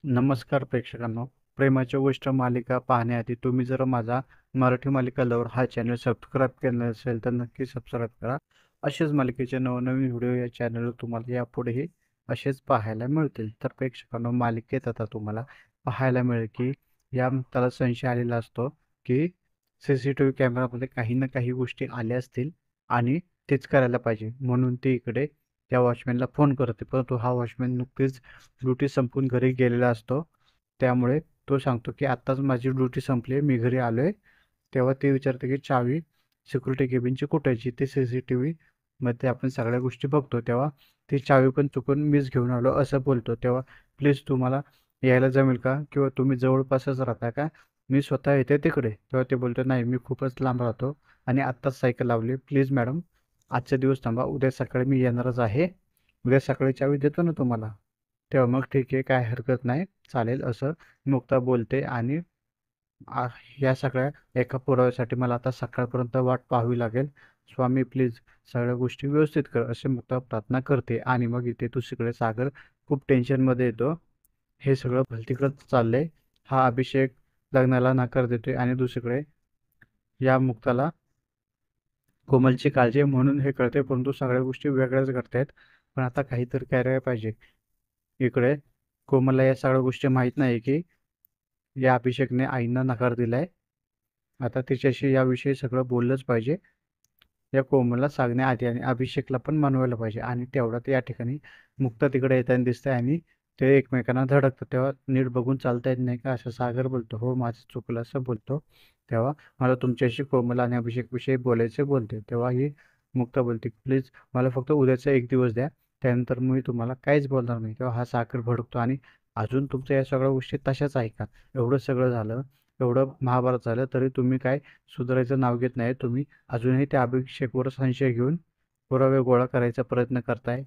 नमस्कार प्रेक्षकांनो. प्रेमाच्या गोष्ट मालिका पाहण्याआधी तुम्ही जर माझा मराठी मालिका लवर हा चॅनल सबस्क्राईब केला नसेल तर नक्की सबस्क्राईब करा. असेच मालिकेचे नवनवीन व्हिडिओ या चॅनलवर तुम्हाला यापुढेही असेच पाहायला मिळतील. तर प्रेक्षकांनो, मालिकेत आता तुम्हाला पाहायला मिळेल की या त्याला संशय आलेला असतो की CCTV कॅमेरामध्ये काही ना काही गोष्टी आल्या असतील आणि तेच करायला पाहिजे, म्हणून ती इकडे त्या वॉचमॅनला फोन करते. परंतु हा वॉचमॅन नुकतीच ड्युटी संपून घरी गेलेला असतो. त्यामुळे तो सांगतो की आत्ताच माझी ड्युटी संपली, मी घरी आलोय. तेव्हा ते विचारते की चावी सिक्युरिटी केबिनची कुठायची. ते CCTV मध्ये आपण सगळ्या गोष्टी बघतो. तेव्हा ती चावी पण चुकून मीच घेऊन आलो असं बोलतो. तेव्हा प्लीज तुम्हाला यायला जमेल का, किंवा तुम्ही जवळपासच राहता का, मी स्वतः येते तिकडे. तेव्हा ते बोलतो नाही, मी खूपच लांब राहतो आणि आत्ताच सायकल लावली. प्लीज मॅडम, आजचा दिवस थांबा, उद्या सकाळी मी येणारच आहे. उद्या सकाळी चावी देतो ना तुम्हाला. तेव्हा मग ठीक आहे, काय हरकत नाही, चालेल असं मुक्ता बोलते. आणि आ, या सगळ्या एका पुराव्यासाठी मला आता सकाळपर्यंत वाट पाहावी लागेल. स्वामी प्लीज सगळ्या गोष्टी व्यवस्थित कर, असे मुक्ता प्रार्थना करते. आणि मग इथे दुसरीकडे सागर खूप टेन्शनमध्ये येतो. हे सगळं भलतीकडं चाललंय. हा अभिषेक लग्नाला नकार देतोय आणि दुसरीकडे या मुक्ताला कोमलची काळजी आहे म्हणून हे कळते, परंतु सगळ्या गोष्टी वेगळ्याच घडतायत. पण आता काहीतरी करायला पाहिजे. इकडे कोमलला या सगळ्या गोष्टी माहीत नाही की या अभिषेकने आईंना नकार दिलाय. आता तिच्याशी याविषयी सगळं बोललंच पाहिजे. या कोमलला सांगण्याआधी आणि अभिषेकला पण मनवायला पाहिजे. आणि तेवढ्यात या ठिकाणी मुक्ता तिकडे येताना दिसतंय आणि ते एकमेकांना धडकतात. तेव्हा नीट बघून चालता येत नाही का, असं सागर बोलतो. हो, माझं चुकलं असं बोलतो. तेव्हा मला तुमच्याशी कोमल आणि अभिषेक विषयी बोलायचे बोलते. तेव्हा ही मुक्ता बोलते, प्लीज मला फक्त उद्याचा एक दिवस द्या, त्यानंतर मी तुम्हाला काहीच बोलणार नाही. तेव्हा हा सागर भडकतो आणि अजून तुमच्या या सगळ्या गोष्टी तशाच आहे का? एवढं सगळं झालं, एवढं महाभारत झालं, तरी तुम्ही काय सुधारायचं नाव घेत नाही. तुम्ही अजूनही त्या अभिषेकवर संशय घेऊन पुरावे गोळा करायचा प्रयत्न करताय.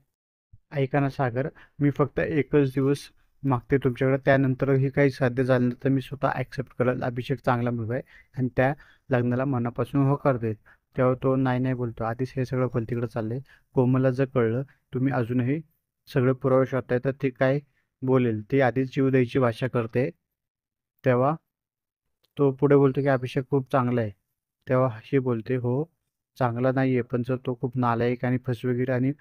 ऐका ना सागर, मी फक्त एकच दिवस मागते तुमच्याकडे, त्यानंतरही काही साध्य झालं नाही तर मी स्वतः ॲक्सेप्ट करेल. अभिषेक चांगला मुलगा आहे आणि त्या लग्नाला मनापासून होकार देईल. तेव्हा तो नाही नाही बोलतो. आधीच हे सगळं पलतीकडे चाललंय. कोमलला जर कळलं तुम्ही अजूनही सगळे पुरावे शोधताय तर ती काय बोलेल. ती आधीच जीव द्यायची भाषा करते. तेव्हा तो पुढे बोलतो की अभिषेक खूप चांगला आहे. तेव्हा ही बोलते, हो, चांगला नाही आहे, पण जर तो खूप नालायक आणि फसवेगिरी आणि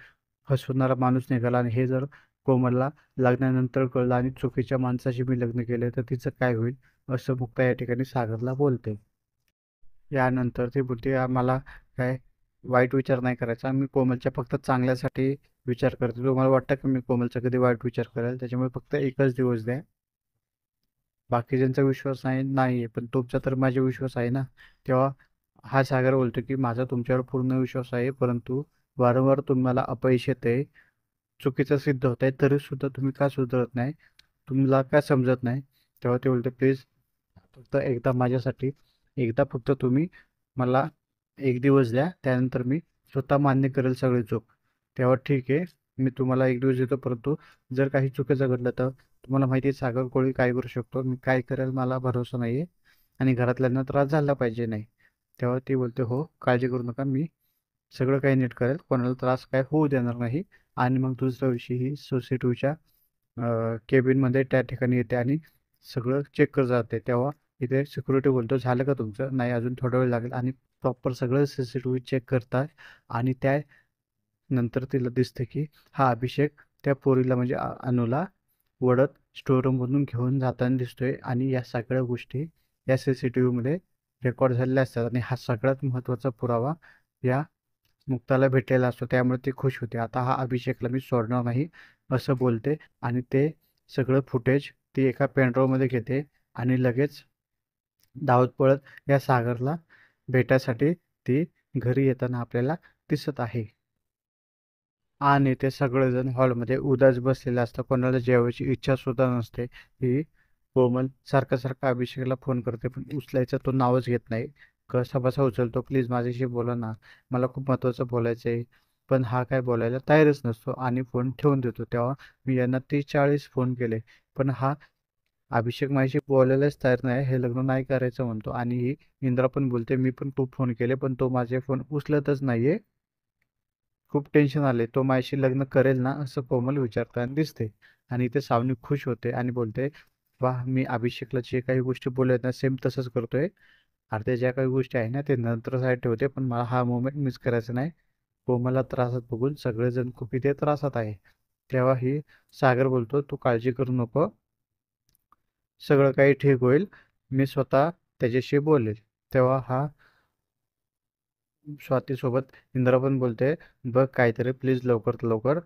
फसवणारा माणूस निघाला आणि हे जर कोमलला लग्नानंतर कळलं आणि चुकीच्या माणसाशी मी लग्न केलं तर तिचं काय होईल, असं मुक्ता या ठिकाणी सागरला बोलते. यानंतर ती बोलते, मला काय वाईट विचार नाही करायचा, मी कोमलच्या फक्त चांगल्यासाठी विचार करते. तुम्हाला वाटतं की मी कोमलचा कधी वाईट विचार करेल? त्याच्यामुळे फक्त एकच दिवस द्या. बाकीच्यांचा विश्वास नाही आहे, पण तुमचा तर माझा विश्वास आहे ना. तेव्हा हा सागर बोलतो की माझा तुमच्यावर पूर्ण विश्वास आहे, परंतु वारंवार तुम्हाला अपयश येते, चुकीचं सिद्ध होत आहे, तरी सुद्धा तुम्ही का सुधारत नाही, तुम्हाला का समजत नाही. तेव्हा ते बोलते, प्लीज फक्त एकदा माझ्यासाठी, एकदा फक्त तुम्ही मला एक दिवस द्या, त्यानंतर मी स्वतः मान्य करेल सगळी चूक. तेव्हा ठीक आहे, मी तुम्हाला एक दिवस देतो, परंतु जर काही चुकीचं घडलं तर तुम्हाला माहिती आहे सागर कोळी काय करू शकतो, मी काय करेल मला भरोसा नाही आहे आणि घरातल्यांना त्रास झाला पाहिजे नाही. तेव्हा ती बोलते, हो, काळजी करू नका, मी सगळं काही नीट करेल, कोणाला त्रास काय होऊ देणार नाही. आणि मग दुसऱ्या दिवशी ही CCTVच्या केबिनमध्ये त्या ठिकाणी येते आणि सगळं चेक करत जाते. तेव्हा इथे सिक्युरिटी बोलतो, झालं का तुमचं? नाही, अजून थोडा वेळ लागेल. आणि प्रॉपर सगळं CCTV चेक करतात आणि त्यानंतर तिला दिसतं की हा अभिषेक त्या पोरीला म्हणजे अनुला वडत स्टोअररूममधून घेऊन जाताना दिसतोय. आणि या सगळ्या गोष्टी या CCTVमध्ये रेकॉर्ड झालेल्या असतात आणि हा सगळ्यात महत्त्वाचा पुरावा या मुक्ताला भेटलेला असतो. त्यामुळे ती खुश होते. आता हा अभिषेकला मी सोडणार नाही असं बोलते आणि ते सगळं फुटेज ती एका पेनड्राईव्हमध्ये घेते आणि लगेच धावत पळत या सागरला भेटायसाठी ती घरी येताना आपल्याला दिसत आहे. आणि ते सगळेजण हॉलमध्ये उदास बसलेले असतात. कोणाला जेवायची इच्छा सुद्धा नसते. ही कोमल सारखा सारखा अभिषेकला फोन करते, पण उचलायचं तो नावच घेत नाही. कसाबसा उचलतो, प्लीज माझ्याशी बोला ना, मला खूप महत्त्वाचं बोलायचं आहे. पण हा काय बोलायला तयारच नसतो आणि फोन ठेवून देतो. तेव्हा मी यांना 30-40 फोन केले, पण हा अभिषेक माझ्याशी बोलायलाच तयार नाही. हे लग्न नाही करायचं म्हणतो. आणि ही इंद्रा पण बोलते, मी पण खूप फोन केले, पण तो माझे फोन उचलतच नाहीये. खूप टेन्शन आले, तो माझ्याशी लग्न करेल ना, असं कोमल विचारताना दिसते. आणि इथे सावनी खुश होते आणि बोलते, वाह, मी अभिषेकला जे काही गोष्टी बोलत ना सेम तसंच करतोय. अर्ध्या ज्या काही गोष्टी आहे ना ते नंतर साईड ठेवते, पण मला हा मोमेंट मिस करायचा नाही. कोमलला त्रासात बघून सगळेजण खूप इथे त्रासात आहे. तेव्हा ही सागर बोलतो, तू काळजी करू नको, सगळं काही ठीक होईल, मी स्वतः त्याच्याशी बोलेल. तेव्हा हा स्वातीसोबत इंद्रा पण बोलते, बघ काहीतरी प्लीज लवकर लवकर.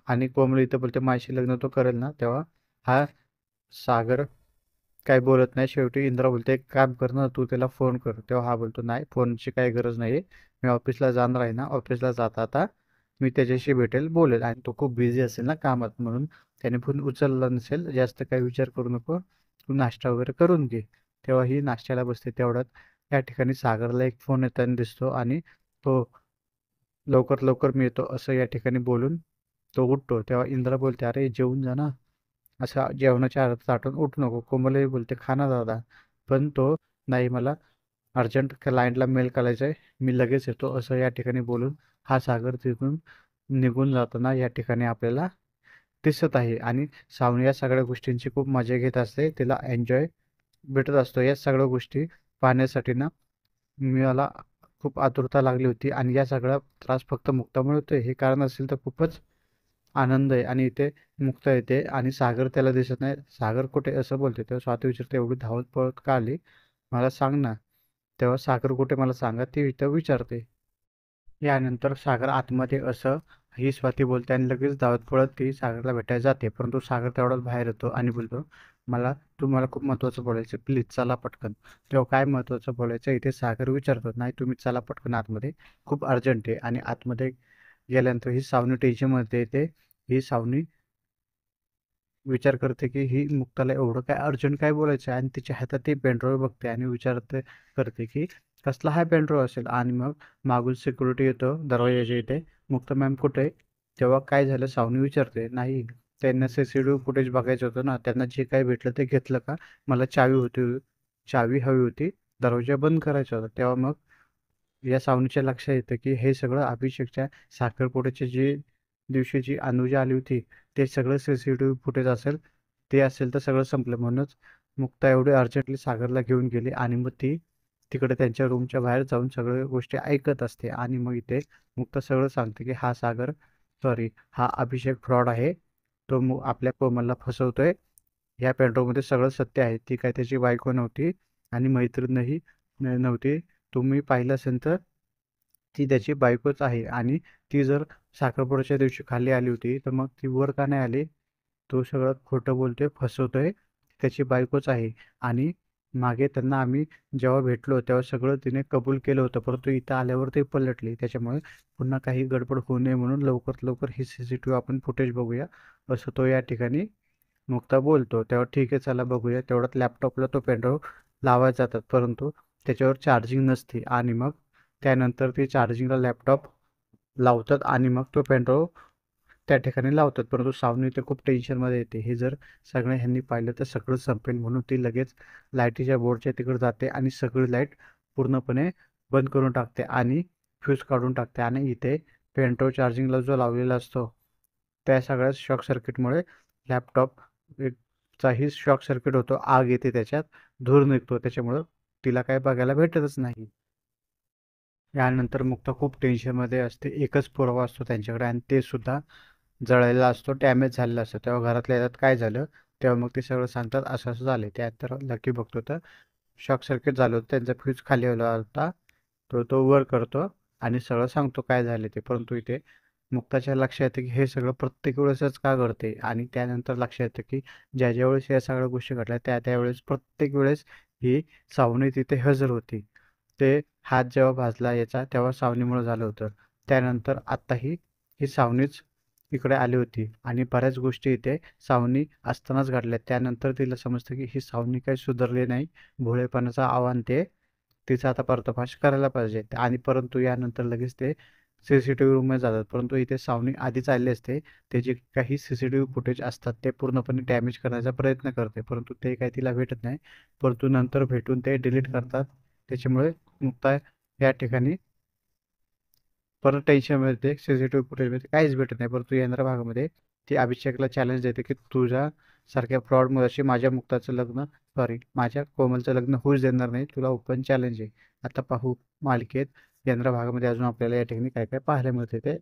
आणि कोमल इथं बोलते, माझ्याशी लग्न तो करेल ना. तेव्हा हा सागर काही बोलत नाही. शेवटी इंद्रा बोलते, एक काम कर ना, तू त्याला फोन कर. तेव्हा हा बोलतो, नाही, फोनची काही गरज नाही, मी ऑफिसला जाणार आहे ना, ऑफिसला जाता आता मी त्याच्याशी भेटेल, बोलेल. आणि तो खूप बिझी असेल ना कामात, म्हणून त्याने फोन उचलला नसेल. जास्त काही विचार करू नको, तू नाश्ता वगैरे करून घे. तेव्हा ही नाश्त्याला बसते. तेवढ्यात या ठिकाणी सागरला एक फोन येताना दिसतो आणि तो लवकर लवकर मिळतो असं या ठिकाणी बोलून तो उठतो. तेव्हा इंद्रा बोलते, अरे जेवून जा ना, असा जेवणाच्या अर्धा ताटून उठू नको. कोमलही बोलते, खा ना दादा. पण तो, नाही, मला अर्जंट क्लायंटला मेल करायचा आहे, मी लगेच येतो असं या ठिकाणी बोलून हा सागर तिथून निघून जाताना या ठिकाणी आपल्याला दिसत आहे. आणि सावनी या सगळ्या गोष्टींची खूप मजा घेत असते, तिला एन्जॉय भेटत असतो. या सगळ्या गोष्टी पाहण्यासाठी ना मला खूप आतुरता लागली होती. आणि या सगळा त्रास फक्त मुक्तामुळे होतोय हे कारण असेल तर खूपच आनंद आहे. आणि इथे मुक्ता येते आणि सागर त्याला दिसत नाही. सागर कुठे असं बोलते. तेव्हा स्वाती विचारते, एवढी धावत पळत का आली, मला सांग ना. तेव्हा सागर कुठे मला सांगा, ती इथं विचारते. यानंतर सागर आतमध्ये असं ही स्वाती बोलते आणि लगेच धावत पळत ती सागरला भेटायला जाते. परंतु सागर तेवढाच बाहेर येतो आणि बोलतो, मला तुम्हाला खूप महत्त्वाचं बोलायचं, प्लीज चला पटकन. तेव्हा काय महत्त्वाचं बोलायचं इथे सागर विचारतो. नाही, तुम्ही चला पटकन आतमध्ये, खूप अर्जंट आहे. आणि आतमध्ये गेल्यानंतर ही सावनी टेन्शनमध्ये येते. ही सावनी विचार करते की ही मुक्ताला एवढं काय अर्जंट काय बोलायचं आहे. आणि तिच्या हातात ती पेनड्राईव्ह बघते आणि विचारते करते की कसला हा पेनड्राईव्ह असेल. आणि मग मागून सिक्युरिटी येतो दरवाजाच्या इथे, मुक्ता मॅम कुठे आहे? तेव्हा काय झालं सावनी विचारते, नाही, त्यांना सीसीटीव्ही फुटेज बघायचं होतं ना, त्यांना जे काही भेटलं ते घेतलं का, मला चावी होती, चावी हवी होती, दरवाजा बंद करायचा होता. तेव्हा मग या सावनीच्या लक्षात येतं की हे सगळं अभिषेकच्या साखरपुड्याच्या जी दिवशी जी अनुजा आली होती ते सगळं सीसीटीव्ही फुटेज असेल. ते असेल तर सगळं संपलं. म्हणूनच मुक्ता एवढी अर्जंटली सागरला घेऊन गेली आणि मग ती तिकडे त्यांच्या रूमच्या बाहेर जाऊन सगळ्या गोष्टी ऐकत असते. आणि मग इथे मुक्ता सगळं सांगते की हा सागर, सॉरी, हा अभिषेक फ्रॉड आहे, तो आपल्या कोमलला फसवतोय. ह्या पेट्रोलमध्ये सगळं सत्य आहे, ती काय त्याची बायको नव्हती आणि मैत्रीणही नव्हती. तुम्ही पाहिलं असेल तर ती त्याची बायकोच आहे. आणि ती जर साखरपुड्याच्या दिवशी खाली आली होती तर मग ती वर का नाही आली. तो सगळं खोटं बोलतोय, फसवतोय, त्याची बायकोच आहे. आणि मागे त्यांना आम्ही जेव्हा भेटलो तेव्हा सगळं तिने कबूल केलं होतं, परंतु इथं आल्यावर ते पलटली. त्याच्यामुळे पुन्हा काही गडबड होऊ नये म्हणून लवकरात लवकर ही सीसीटीव्ही आपण फुटेज बघूया असं तो या ठिकाणी मुक्ता बोलतो. तेव्हा ठीक आहे, चला बघूया. तेवढ्यात लॅपटॉपला तो पेनड्राईव्ह लावायला जातात, परंतु त्याच्यावर चार्जिंग नसते. आणि मग त्यानंतर ते चार्जिंगला लॅपटॉप लावतात आणि मग तो पेनड्राईव्ह त्या ठिकाणी लावतात. परंतु सावनी ते खूप टेन्शनमध्ये येते. हे जर सगळं ह्यांनी पाहिलं तर सगळं संपेल, म्हणून ती लगेच लाईटीच्या बोर्डच्या तिकडे जाते आणि सगळी लाईट पूर्णपणे बंद करून टाकते आणि फ्यूज काढून टाकते. आणि इथे पेनड्राईव्ह चार्जिंगला जो लावलेला असतो त्या सगळ्या शॉर्ट सर्किटमुळे लॅपटॉप चाही शॉर्ट सर्किट होतो, आग येते, त्याच्यात धूर निघतो, त्याच्यामुळं तिला काय बघायला भेटतच नाही. यानंतर मुक्ता खूप टेन्शनमध्ये असते. एकच पुरावा असतो त्यांच्याकडे आणि ते सुद्धा जळलेला असतो, डॅमेज झालेला असतो. तेव्हा घरातल्या येतात, काय झालं. तेव्हा मग ते सगळं सांगतात, असं असं झालं. त्यानंतर लकी बघतो तर शॉर्ट सर्किट झालं होतं, त्यांचा फ्यूज खाली आला होता. तो वर करतो आणि सगळं सांगतो काय झाले ते. परंतु इथे मुक्ताच्या लक्षात येतं की हे सगळं प्रत्येक वेळेसच का घडते. आणि त्यानंतर लक्षात येतं की ज्या ज्या वेळेस या सगळ्या गोष्टी घडल्या त्या त्यावेळेस प्रत्येक वेळेस ही सावनी तिथे हजर होती. ते हात जेव्हा भाजला याचा तेव्हा सावनीमुळे झालं होतं. त्यानंतर आत्ताही ही सावनीच इकडे आली होती आणि बऱ्याच गोष्टी इथे सावनी असतानाच घडल्या. त्यानंतर तिला समजतं की ही सावनी काही सुधारली नाही, भोळेपणाचं आव्हान ते, तिचा आता पर्दाफाश करायला पाहिजे. आणि परंतु यानंतर लगेच ते सीसीटीव्ही रूममध्ये जातात. परंतु इथे सावनी आधीच आलेली असते. ते जे काही सीसीटीव्ही फुटेज असतात ते पूर्णपणे डॅमेज करण्याचा प्रयत्न करते, परंतु ते काही तिला भेटत नाही. परंतु नंतर भेटून ते डिलीट करतात. त्याच्यामुळे मुक्ता या ठिकाणी परत टेन्शनमध्ये, सीसीटीव्ही फुटेजमध्ये काहीच भेटत नाही. परंतु येणाऱ्या भागामध्ये ती अभिषेकला चॅलेंज देते की तुझ्यासारख्या फ्रॉड मुलाशी माझ्या कोमलचं लग्न होऊच देणार नाही, तुला ओपन चॅलेंज आहे. आता पाहू मालिकेत यंत्रा भागामध्ये अजून आपल्याला या ठिकाणी काय काय पाहायला मिळते ते.